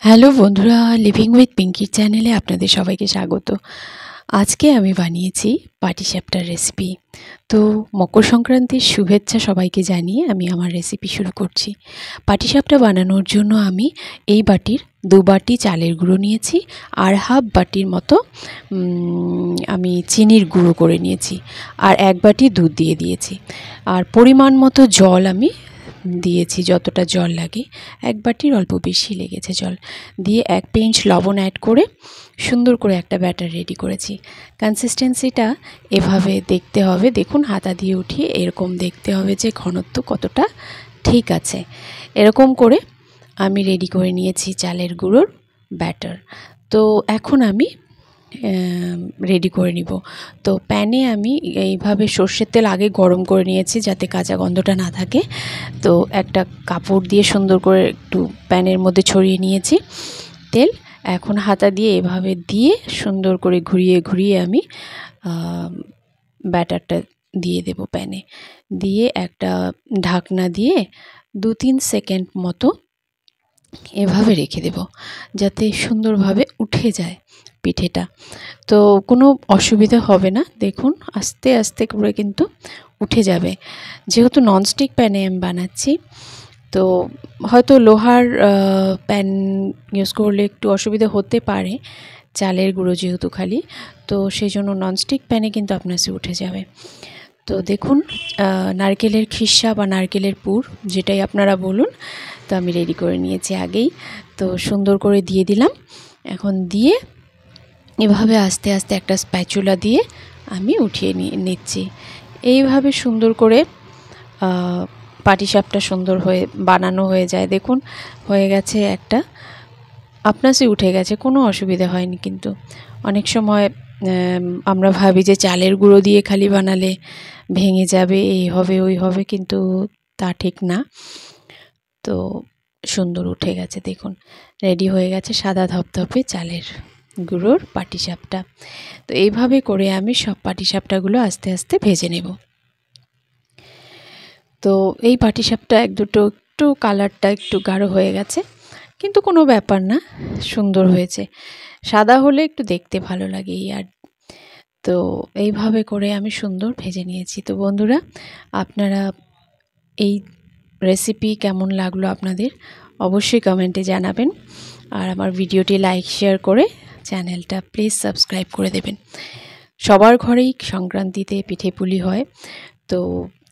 Hello বন্ধুরা, living with পিঙ্কির চ্যানেলে আপনাদের সবাইকে স্বাগত। আজকে আমি বানিয়েছি পাটিসাপটার রেসিপি। তো মকর সংক্রান্তির শুভেচ্ছা সবাইকে জানিয়ে আমি আমার রেসিপি শুরু করছি। পাটিসাপটা বানানোর জন্য আমি এই বাটির 2 বাটি চালের গুঁড়ো নিয়েছি, আর হাফ বাটির মতো আমি চিনির গুঁড়ো করে নিয়েছি, আর 1 বাটি দুধ দিয়ে দিয়েছি, আর পরিমাণ মতো জল আমি দিয়েছি, যতটা জল লাগে। 1 বাটির অল্প বেশি লেগেছে জল দিয়ে 1 পিঞ্চ লবণ অ্যাড করে সুন্দর করে একটা ব্যাটার রেডি করেছি। কনসিস্টেন্সিটা এভাবে দেখতে হবে, দেখুন হাতা দিয়ে উঠিয়ে এরকম দেখতে হবে যে ঘনত্ব কতটা ঠিক আছে। এরকম করে আমি রেডি করে নিয়েছি চালের গুঁড়োর ব্যাটার। তো এখন আমি রেডি করে নিব। তো প্যানে আমি এইভাবে সর্ষের তেল আগে গরম করে নিয়েছি যাতে কাঁচা গন্ধটা না থাকে। তো একটা কাপড় দিয়ে সুন্দর করে একটু প্যানের মধ্যে ছড়িয়ে নিয়েছি তেল। এখন হাতা দিয়ে এভাবে দিয়ে সুন্দর করে ঘুরিয়ে ঘুরিয়ে আমি ব্যাটারটা দিয়ে দেব প্যানে। দিয়ে একটা ঢাকনা দিয়ে 2-3 সেকেন্ড মতো এভাবে রেখে দেব যাতে সুন্দরভাবে উঠে যায় পিঠেটা। তো কোনো অসুবিধা হবে না, দেখুন আস্তে আস্তে করে কিন্তু উঠে যাবে। যেহেতু ননস্টিক প্যানে আমি বানাচ্ছি, তো হয়তো লোহার প্যান ইউজ করলে একটু অসুবিধা হতে পারে, চালের গুঁড়ো যেহেতু খালি, তো সেই জন্য ননস্টিক প্যানে কিন্তু আপনার সে উঠে যাবে। তো দেখুন নারকেলের খিসা বা নারকেলের পুর যেটাই আপনারা বলুন, তো আমি রেডি করে নিয়েছি আগেই। তো সুন্দর করে দিয়ে দিলাম। এখন দিয়ে এভাবে আস্তে আস্তে একটা স্প্যাচুলা দিয়ে আমি উঠিয়ে নিচ্ছি। এইভাবে সুন্দর করে পাটিসাপটা সুন্দর হয়ে বানানো হয়ে যায়। দেখুন হয়ে গেছে একটা, আপনাসে উঠে গেছে, কোনো অসুবিধা হয়নি। কিন্তু অনেক সময় আমরা ভাবি যে চালের গুঁড়ো দিয়ে খালি বানালে ভেঙে যাবে, এই হবে ওই হবে, কিন্তু তা ঠিক না। তো সুন্দর উঠে গেছে, দেখুন রেডি হয়ে গেছে সাদা ধপধপে চালের গুঁড়োর পাটিসাপটা। তো এইভাবে করে আমি সব পাটিসাপটাগুলো আস্তে আস্তে ভেজে নেব। তো এই পাটিসাপটা একটু কালারটা একটু গাঢ় হয়ে গেছে, কিন্তু কোনো ব্যাপার না, সুন্দর হয়েছে। সাদা হলে একটু দেখতে ভালো লাগে এই আর। তো এইভাবে করে আমি সুন্দর ভেজে নিয়েছি। তো বন্ধুরা, আপনারা এই রেসিপি কেমন লাগলো আপনাদের অবশ্যই কমেন্টে জানাবেন, আর আমার ভিডিওটি লাইক শেয়ার করে চ্যানেলটা প্লিজ সাবস্ক্রাইব করে দেবেন। সবার ঘরেই সংক্রান্তিতে পিঠেপুলি হয়, তো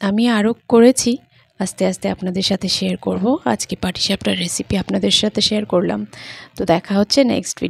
আমি আরও করেছি, আস্তে আস্তে আপনাদের সাথে শেয়ার করব। আজকে পাটিসাপটার রেসিপি আপনাদের সাথে শেয়ার করলাম। তো দেখা হচ্ছে নেক্সট ভিডিও।